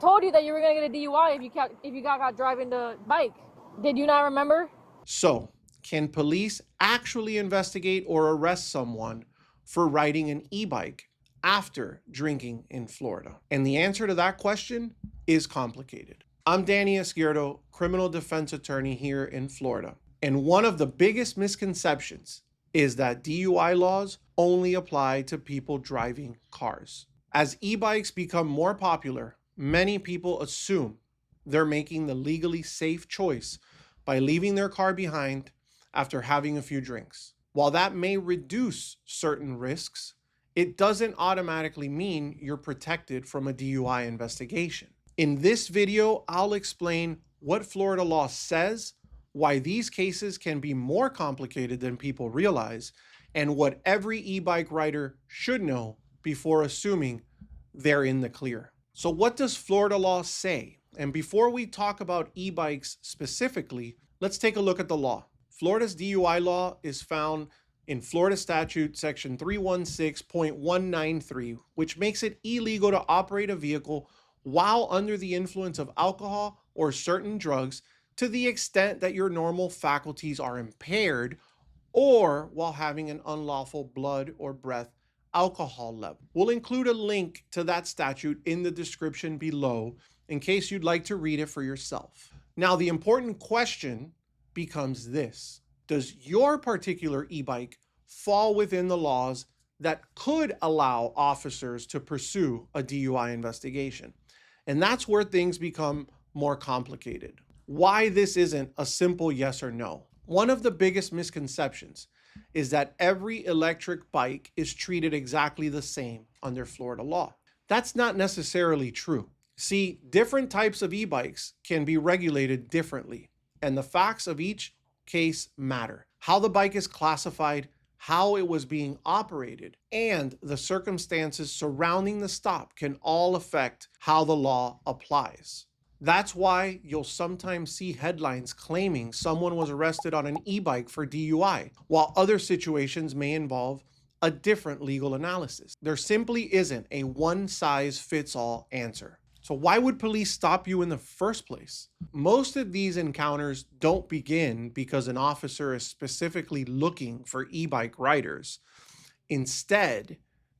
told you that you were going to get a DUI if you got caught driving the bike. Did you not remember? So, can police actually investigate or arrest someone for riding an e-bike after drinking in Florida? And the answer to that question is complicated. I'm Daniel Izquierdo, criminal defense attorney here in Florida. And one of the biggest misconceptions is that DUI laws only apply to people driving cars. As e-bikes become more popular, many people assume they're making the legally safe choice by leaving their car behind after having a few drinks. While that may reduce certain risks, it doesn't automatically mean you're protected from a DUI investigation. In this video, I'll explain what Florida law says, why these cases can be more complicated than people realize, and what every e-bike rider should know before assuming they're in the clear. So what does Florida law say? And before we talk about e-bikes specifically, let's take a look at the law. Florida's DUI law is found in Florida Statute section 316.193, which makes it illegal to operate a vehicle while under the influence of alcohol or certain drugs to the extent that your normal faculties are impaired or while having an unlawful blood or breath alcohol level. We'll include a link to that statute in the description below in case you'd like to read it for yourself. Now, the important question becomes this: does your particular e-bike fall within the laws that could allow officers to pursue a DUI investigation? And that's where things become more complicated. Why this isn't a simple yes or no. One of the biggest misconceptions is that every electric bike is treated exactly the same under Florida law. That's not necessarily true. See, different types of e-bikes can be regulated differently, and the facts of each case matter. How the bike is classified, how it was being operated, and the circumstances surrounding the stop can all affect how the law applies. That's why you'll sometimes see headlines claiming someone was arrested on an e-bike for DUI, while other situations may involve a different legal analysis. There simply isn't a one-size-fits-all answer. So why would police stop you in the first place? Most of these encounters don't begin because an officer is specifically looking for e-bike riders. Instead,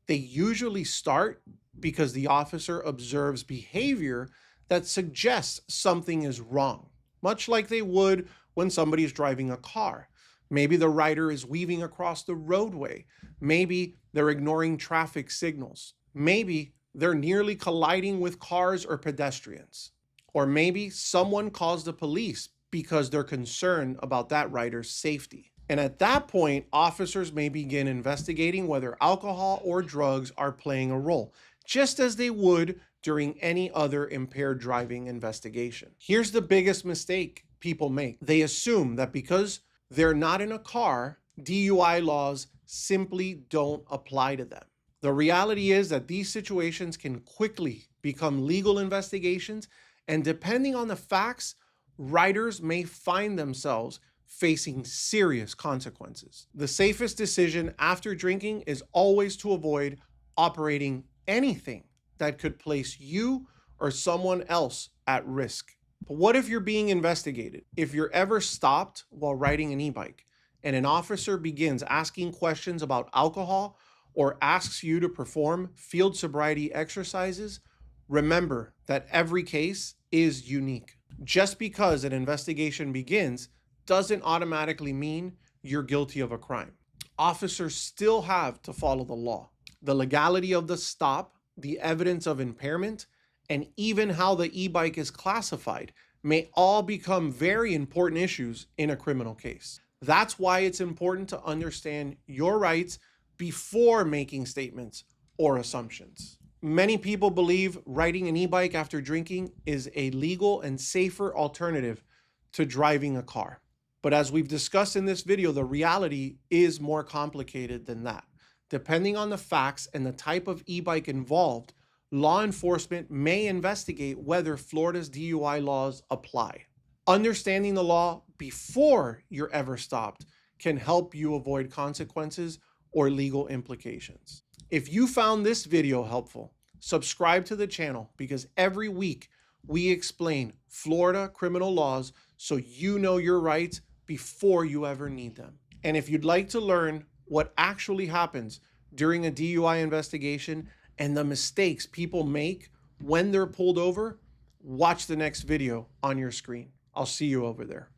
they usually start because the officer observes behavior that suggests something is wrong, much like they would when somebody's driving a car. Maybe the rider is weaving across the roadway. Maybe they're ignoring traffic signals. Maybe they're nearly colliding with cars or pedestrians. Or maybe someone calls the police because they're concerned about that rider's safety. And at that point, officers may begin investigating whether alcohol or drugs are playing a role, just as they would during any other impaired driving investigation. Here's the biggest mistake people make. They assume that because they're not in a car, DUI laws simply don't apply to them. The reality is that these situations can quickly become legal investigations, and depending on the facts, riders may find themselves facing serious consequences. The safest decision after drinking is always to avoid operating anything that could place you or someone else at risk. But what if you're being investigated? If you're ever stopped while riding an e-bike and an officer begins asking questions about alcohol or asks you to perform field sobriety exercises, remember that every case is unique. Just because an investigation begins doesn't automatically mean you're guilty of a crime. Officers still have to follow the law. The legality of the stop, the evidence of impairment, and even how the e-bike is classified may all become very important issues in a criminal case. That's why it's important to understand your rights before making statements or assumptions. Many people believe riding an e-bike after drinking is a legal and safer alternative to driving a car. But as we've discussed in this video, the reality is more complicated than that. Depending on the facts and the type of e-bike involved, law enforcement may investigate whether Florida's DUI laws apply. Understanding the law before you're ever stopped can help you avoid consequences or legal implications. If you found this video helpful, subscribe to the channel because every week we explain Florida criminal laws so you know your rights before you ever need them. And if you'd like to learn what actually happens during a DUI investigation and the mistakes people make when they're pulled over, watch the next video on your screen. I'll see you over there.